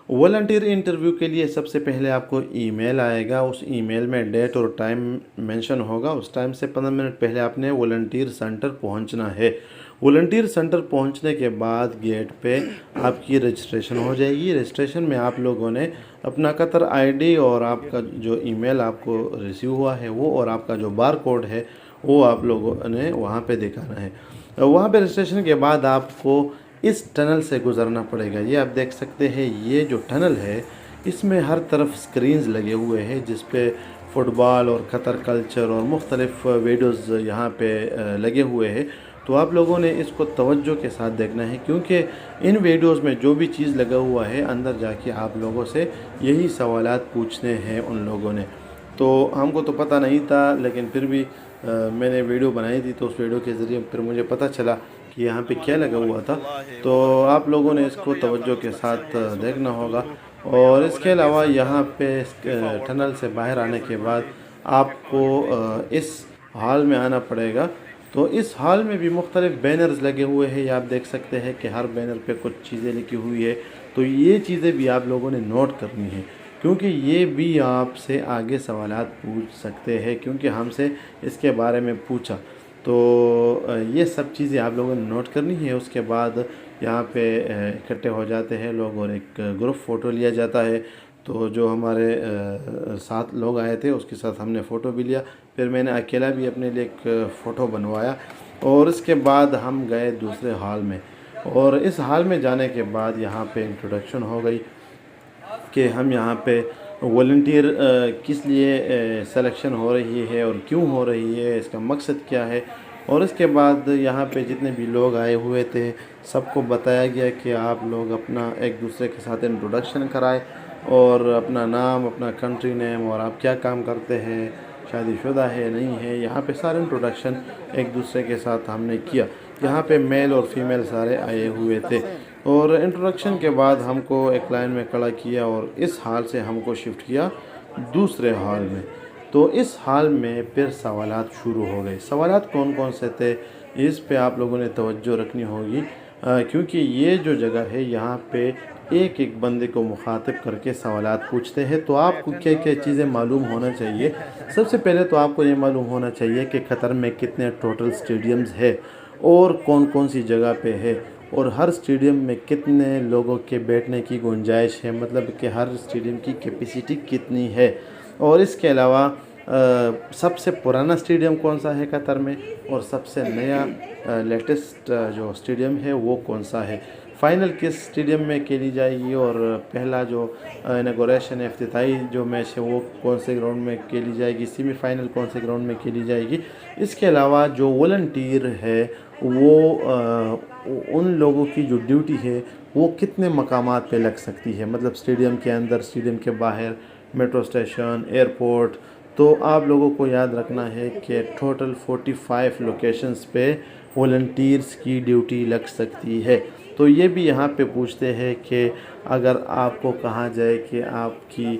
Volunteer interview के लिए सबसे पहले आपको ईमेल आएगा। उस ईमेल में डेट और टाइम मेंशन होगा। उस टाइम से 15 मिनट पहले आपने वॉलंटियर सेंटर पहुंचना है। वॉलंटियर सेंटर पहुंचने के बाद गेट पे आपकी रजिस्ट्रेशन हो जाएगी। रजिस्ट्रेशन में आप लोगों ने अपना कतर आईडी और आपका जो ईमेल आपको रिसीव हुआ है वो और आपका जो बार कोड है वो आप लोगों ने वहाँ पे दिखाना है। वहाँ पे रजिस्ट्रेशन के बाद आपको इस टनल से गुज़रना पड़ेगा। ये आप देख सकते हैं, ये जो टनल है इसमें हर तरफ स्क्रीन्स लगे हुए हैं जिस पे फ़ुटबॉल और कतर कल्चर और मुख्तलिफ़ वीडियोज़ यहाँ पे लगे हुए हैं। तो आप लोगों ने इसको तवज्जो के साथ देखना है, क्योंकि इन वीडियोज़ में जो भी चीज़ लगा हुआ है अंदर जाके आप लोगों से यही सवालात पूछने हैं उन लोगों ने। तो हमको तो पता नहीं था, लेकिन फिर भी मैंने वीडियो बनाई थी, तो उस वीडियो के ज़रिए फिर मुझे पता चला कि यहाँ पे क्या लगा हुआ था। तो आप लोगों ने इसको तवज्जो के साथ देखना होगा। और इसके अलावा यहाँ पे टनल से बाहर आने के बाद आपको इस हॉल में आना पड़ेगा। तो इस हॉल में भी मुख्तलिफ़ बैनर्स लगे हुए हैं। ये आप देख सकते हैं कि हर बैनर पे कुछ चीज़ें लिखी हुई है। तो ये चीज़ें भी आप लोगों ने नोट करनी है, क्योंकि ये भी आपसे आगे सवालात पूछ सकते हैं, क्योंकि हमसे इसके बारे में पूछा। तो ये सब चीज़ें आप लोगों ने नोट करनी है। उसके बाद यहाँ पे इकट्ठे हो जाते हैं लोग और एक ग्रुप फ़ोटो लिया जाता है। तो जो हमारे साथ लोग आए थे उसके साथ हमने फ़ोटो भी लिया। फिर मैंने अकेला भी अपने लिए एक फ़ोटो बनवाया और इसके बाद हम गए दूसरे हॉल में। और इस हॉल में जाने के बाद यहाँ पे इंट्रोडक्शन हो गई कि हम यहाँ पे वॉलंटियर किस लिए सिलेक्शन हो रही है और क्यों हो रही है, इसका मकसद क्या है। और इसके बाद यहाँ पे जितने भी लोग आए हुए थे सबको बताया गया कि आप लोग अपना एक दूसरे के साथ इंट्रोडक्शन कराएं और अपना नाम, अपना कंट्री नेम और आप क्या काम करते हैं, शादीशुदा है नहीं है, यहाँ पे सारे इंट्रोडक्शन एक दूसरे के साथ हमने किया। यहाँ पे मेल और फीमेल सारे आए हुए थे। और इंट्रोडक्शन के बाद हमको एक लाइन में खड़ा किया और इस हाल से हमको शिफ्ट किया दूसरे हॉल में। तो इस हाल में फिर सवालात शुरू हो गए। सवालात कौन कौन से थे इस पे आप लोगों ने तवज्जो रखनी होगी, क्योंकि ये जो जगह है यहाँ पे एक एक बंदे को मुखातिब करके सवालात पूछते हैं। तो आपको क्या क्या चीज़ें मालूम होना चाहिए। सबसे पहले तो आपको ये मालूम होना चाहिए कि कतर में कितने टोटल स्टेडियम्स है और कौन कौन सी जगह पे है, और हर स्टेडियम में कितने लोगों के बैठने की गुंजाइश है, मतलब कि हर स्टेडियम की कैपेसिटी कितनी है। और इसके अलावा सबसे पुराना स्टेडियम कौन सा है कतर में, और सबसे नया लेटेस्ट जो स्टेडियम है वो कौन सा है। फ़ाइनल किस स्टेडियम में खेली जाएगी, और पहला जो इनॉग्रेशन है, इफ्तिताई जो मैच है वो कौन से ग्राउंड में खेली जाएगी, सेमीफाइनल कौन से ग्राउंड में खेली जाएगी। इसके अलावा जो वॉलंटियर है वो उन लोगों की जो ड्यूटी है वो कितने मकामात पे लग सकती है, मतलब स्टेडियम के अंदर, स्टेडियम के बाहर, मेट्रो स्टेशन, एयरपोर्ट। तो आप लोगों को याद रखना है कि टोटल 45 लोकेशंस पे वॉलंटियर्स की ड्यूटी लग सकती है। तो ये भी यहाँ पे पूछते हैं कि अगर आपको कहा जाए कि आपकी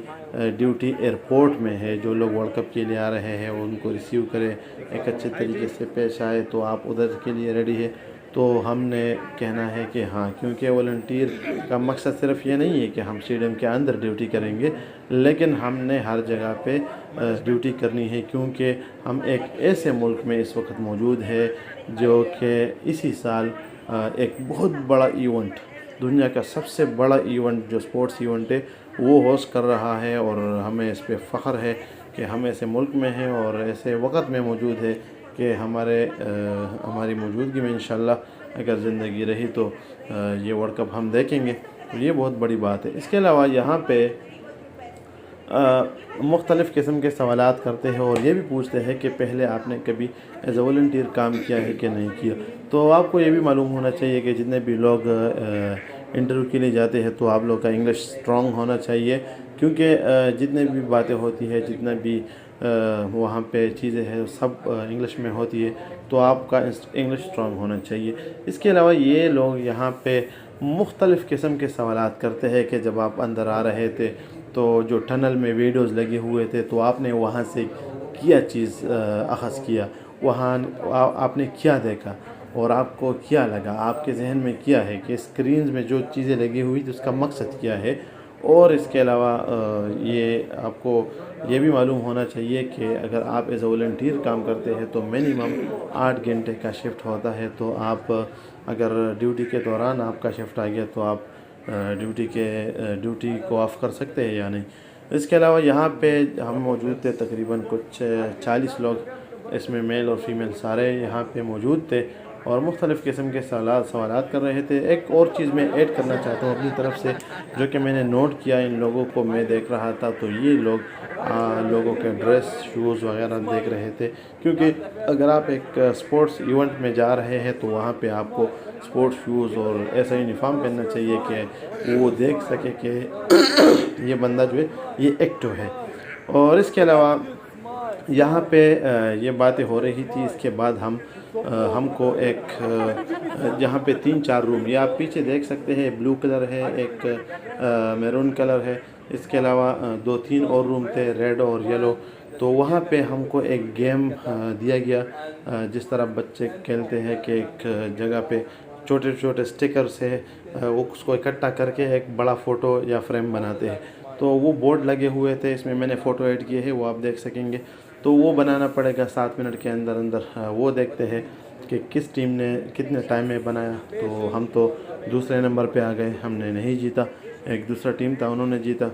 ड्यूटी एयरपोर्ट में है, जो लोग वर्ल्ड कप के लिए आ रहे हैं उनको रिसीव करें, एक अच्छे तरीके से पेश आए, तो आप उधर के लिए रेडी है। तो हमने कहना है कि हाँ, क्योंकि वॉलंटियर का मकसद सिर्फ ये नहीं है कि हम स्टेडियम के अंदर ड्यूटी करेंगे, लेकिन हमने हर जगह पे ड्यूटी करनी है, क्योंकि हम एक ऐसे मुल्क में इस वक्त मौजूद है जो कि इसी साल एक बहुत बड़ा इवेंट, दुनिया का सबसे बड़ा इवेंट जो स्पोर्ट्स इवेंट है वो होस्ट कर रहा है। और हमें इस पे फ़ख्र है कि हम ऐसे मुल्क में हैं और ऐसे वक्त में मौजूद है कि हमारी मौजूदगी में इंशाल्लाह अगर ज़िंदगी रही तो ये वर्ल्ड कप हम देखेंगे। तो ये बहुत बड़ी बात है। इसके अलावा यहाँ पे मुख्तलिफ़ किस्म के सवालात करते हैं और ये भी पूछते हैं कि पहले आपने कभी एज ए वॉलंटियर काम किया है कि नहीं किया। तो आपको ये भी मालूम होना चाहिए कि जितने भी लोग इंटरव्यू के लिए जाते हैं तो आप लोग का इंग्लिश स्ट्रॉन्ग होना चाहिए, क्योंकि जितने भी बातें होती है, जितना भी वहाँ पे चीज़ें हैं सब इंग्लिश में होती है, तो आपका इंग्लिश स्ट्रॉन्ग होना चाहिए। इसके अलावा ये लोग यहाँ पे मुख्तलिफ़ किस्म के सवालात करते हैं कि जब आप अंदर आ रहे थे तो जो टनल में वीडियोज़ लगे हुए थे तो आपने वहाँ से क्या चीज़ अख़ज़ किया, वहाँ आपने क्या देखा और आपको क्या लगा, आपके जहन में क्या है कि स्क्रीन में जो चीज़ें लगी हुई थी उसका मकसद क्या है। اور اس کے علاوہ یہ آپ کو یہ بھی معلوم ہونا چاہیے کہ اگر آپ ایز اے والنٹیئر کام کرتے ہیں تو منیمم 8 گھنٹے کا شفٹ ہوتا ہے. تو آپ اگر ڈیوٹی کے دوران آپ کا شفٹ آ گیا تو آپ ڈیوٹی کو آف کر سکتے ہیں یا نہیں. اس کے علاوہ یہاں پہ ہم موجود تھے تقریباً کچھ 40 لوگ، اس میں میل اور فیمیل سارے یہاں پہ موجود تھے اور مختلف قسم کے سوالات کر رہے تھے. ایک اور چیز میں ایڈ کرنا چاہتا ہوں اپنی طرف سے جو کہ میں نے نوٹ کیا ان لوگوں کو میں دیکھ رہا تھا. تو یہ لوگوں کے ڈریس شوز وغیرہ دیکھ رہے تھے، کیونکہ اگر آپ ایک سپورٹس ایونٹ میں جا رہے ہیں تو وہاں پہ آپ کو سپورٹس شوز اور ایسا یونیفارم پہننا چاہیے کہ وہ دیکھ سکے کہ یہ بندہ جو ہے یہ ایکٹو ہے. اور اس کے علاوہ یہاں پہ یہ باتیں ہو رہی تھی. اس کے بعد ہم کو ایک یہاں پہ 3-4 روم یہ آپ پیچھے دیکھ سکتے ہیں، بلو کلر ہے، ایک میرون کلر ہے، اس کے علاوہ 2-3 اور روم تھے ریڈ اور یلو. تو وہاں پہ ہم کو ایک گیم دیا گیا جس طرح بچے کھیلتے ہیں کہ ایک جگہ پہ چھوٹے چھوٹے سٹیکرز ہے، وہ اس کو اکٹھا کر کے ایک بڑا فوٹو یا فریم بناتے ہیں. تو وہ بورڈ لگے ہوئے تھے، اس میں نے فوٹو ایڈ کیے ہیں، وہ آپ دیکھ سکیں گے. تو وہ بنانا پڑے گا 7 منٹ کے اندر اندر. وہ دیکھتے ہیں کہ کس ٹیم نے کتنے ٹائم میں بنایا. تو ہم تو دوسرے نمبر پہ آ گئے، ہم نے نہیں جیتا، ایک دوسرا ٹیم تھا انہوں نے جیتا.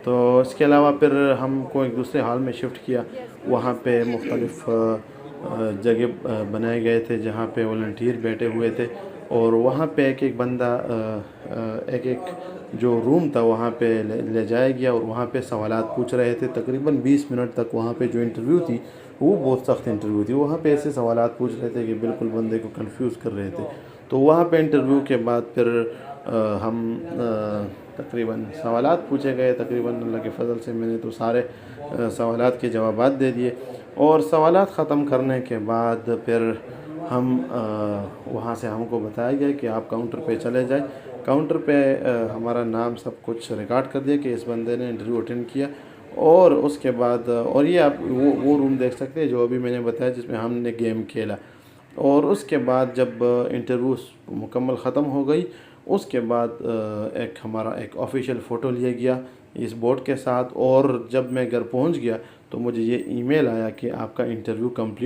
تو اس کے علاوہ پھر ہم کو ایک دوسرے ہال میں شفٹ کیا. وہاں پہ مختلف جگہ بنائے گئے تھے جہاں پہ والنٹیئر بیٹھے ہوئے تھے، اور وہاں پہ ایک بندہ ایک جو روم تھا وہاں پہ لے جایا گیا اور وہاں پہ سوالات پوچھ رہے تھے. تقریباً 20 منٹ تک وہاں پہ جو انٹرویو تھی وہ بہت سخت انٹرویو تھی. وہاں پہ ایسے سوالات پوچھ رہے تھے کہ بالکل بندے کو کنفیوز کر رہے تھے. تو وہاں پہ انٹرویو کے بعد پھر ہم تقریباً سوالات پوچھے گئے. تقریباً اللہ کے فضل سے میں نے تو سارے سوالات کے جوابات دے دیے. اور سوالات ختم کرنے کے بعد پھر ہم وہاں سے ہم کو بتایا گیا کہ آپ کاؤنٹر پہ چلے جائیں. کاؤنٹر پہ ہمارا نام سب کچھ ریکارڈ کر دیا کہ اس بندے نے انٹرویو اٹینڈ کیا. اور اس کے بعد اور یہ آپ وہ روم دیکھ سکتے ہیں جو ابھی میں نے بتایا جس میں ہم نے گیم کھیلا. اور اس کے بعد جب انٹرویو مکمل ختم ہو گئی اس کے بعد ہمارا ایک آفیشیل فوٹو لیا گیا اس بورڈ کے ساتھ. اور جب میں گھر پہنچ گیا تو مجھے یہ ای میل آیا کہ آپ کا انٹرویو کمپلیٹ